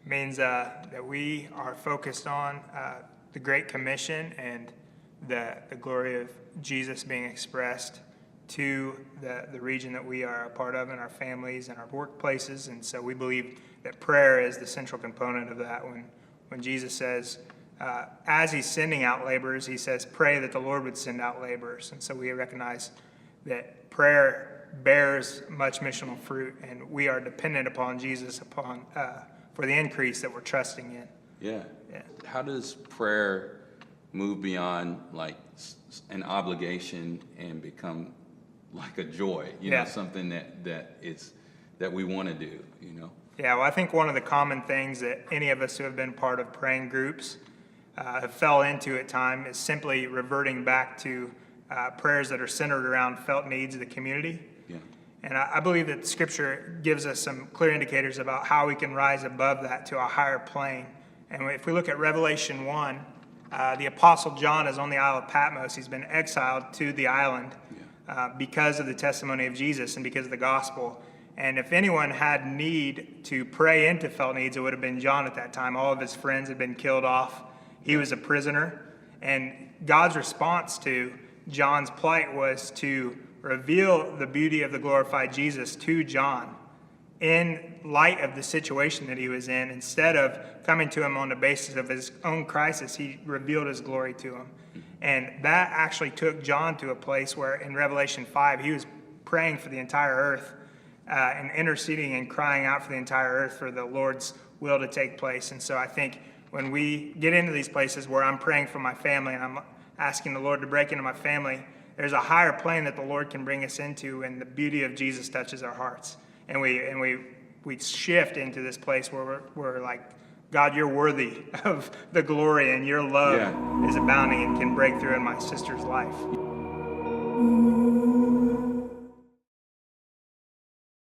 means that we are focused on the Great Commission and the glory of Jesus being expressed to the region that we are a part of, and our families and our workplaces. And so we believe that prayer is the central component of that. When Jesus says, as he's sending out laborers, he says, pray that the Lord would send out laborers. And so we recognize that prayer bears much missional fruit, and we are dependent upon Jesus for the increase that we're trusting in. Yeah. How does prayer move beyond like an obligation and become like a joy, you know, something that we want to do, you know? Yeah, well, I think one of the common things that any of us who have been part of praying groups have fell into at time is simply reverting back to prayers that are centered around felt needs of the community. Yeah. And I believe that Scripture gives us some clear indicators about how we can rise above that to a higher plane. And if we look at Revelation 1, the Apostle John is on the Isle of Patmos. He's been exiled to the island because of the testimony of Jesus and because of the gospel. And if anyone had need to pray into felt needs, it would have been John at that time. All of his friends had been killed off. He was a prisoner. And God's response to John's plight was to reveal the beauty of the glorified Jesus to John in light of the situation that he was in. Instead of coming to him on the basis of his own crisis, he revealed his glory to him. And that actually took John to a place where in Revelation 5, he was praying for the entire earth and interceding and crying out for the entire earth for the Lord's will to take place. And so I think when we get into these places where I'm praying for my family and I'm asking the Lord to break into my family, there's a higher plane that the Lord can bring us into, and the beauty of Jesus touches our hearts. And we shift into this place where we're like, God, you're worthy of the glory, and your love is abounding and can break through in my sister's life.